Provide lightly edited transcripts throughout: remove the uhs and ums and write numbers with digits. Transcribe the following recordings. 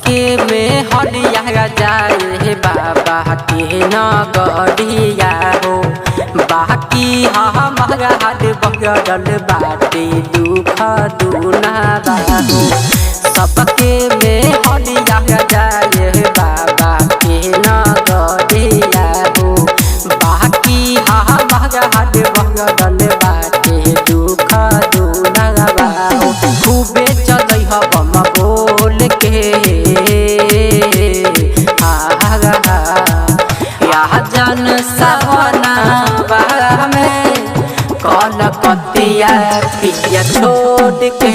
सबके में हरिया जाए बाबा के नगरिया हो। बाकी हमारा हाथ बगड़ल बाटे दुख दूना बाबू। सबके में हरिया जाए बाबा के नगरिया हो। बाकी हमारा हाथ बगड़ल बाटे दुख दूना बाबू। खूबे चलै बम बोल के जन सवना में कलकतिया पिया छोड़ के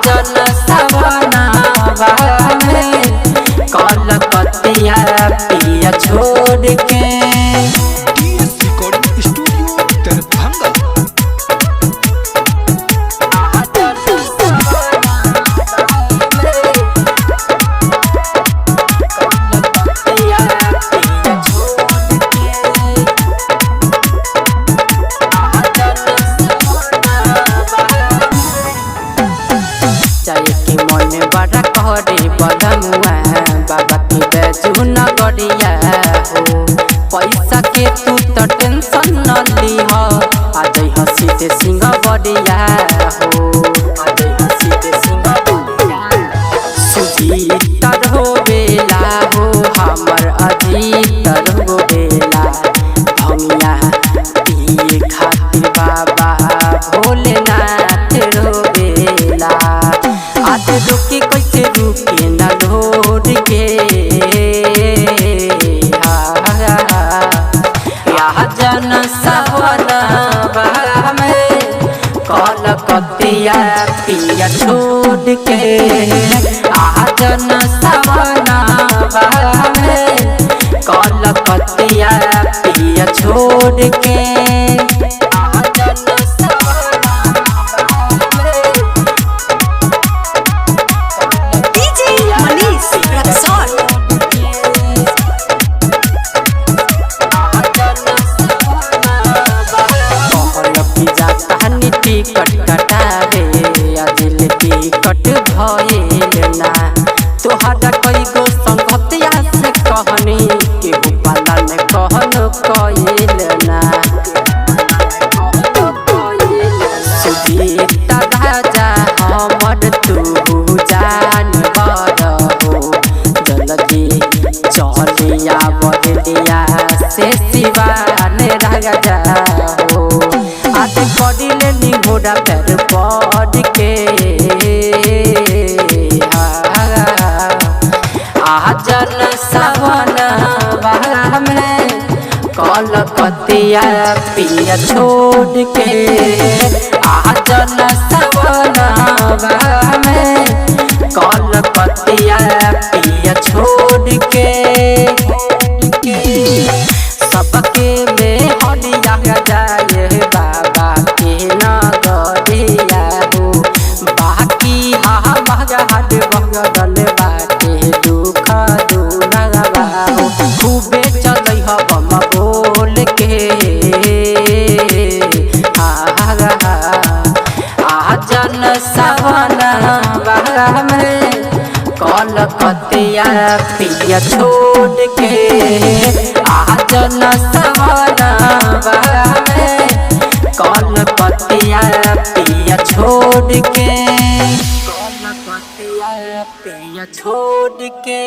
जन सवना में कलकतिया पिया छोड़ के। Recording studio Darbhanga. मन बड़ा कहरे बदमुआ बाबा के बैजू नगरिया हो। पैसा के तू तो टेंशन न लीह आ जइह सीधे सिंह बड़िया हो। सुजीत हो बेला हो हमर अजीत हो बेला। भंगिया पिए खातिर बाबा भोलेनाथ रो बेला। आते रुके कैसे रुके न लोड के जन सवना में कलकतिया पिया छोड़ के जन सवना में कलकतिया पिया छोड़ के। टिकट कटावे दिल टिकट भइल ना। तोहरा कई गो संगतिया से कहनी के पालन कहन कइल ना। सुजीत राजा हमर तू जान बड़ हो। जल्दी चलिया बदलिया से सिवान राजा हो। आज करिले निघोड़ा पैर पड़ के जन सवना में कलकतिया पिया छोड़ के जन सवना में कलकतिया पिया छोड़ के। सबके में हरिया जाए बाबा के नगरिया हो। बाकी हमारा हाथ बगड़ल बाटे दुख दूना बाबू। खूबे चलै बम बोल के जन सवना में कलकतिया पिया छोड़ के जन सवना में कलकतिया पिया छोड़ के। कलकतिया पिया छोड़ के।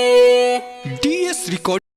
DS record.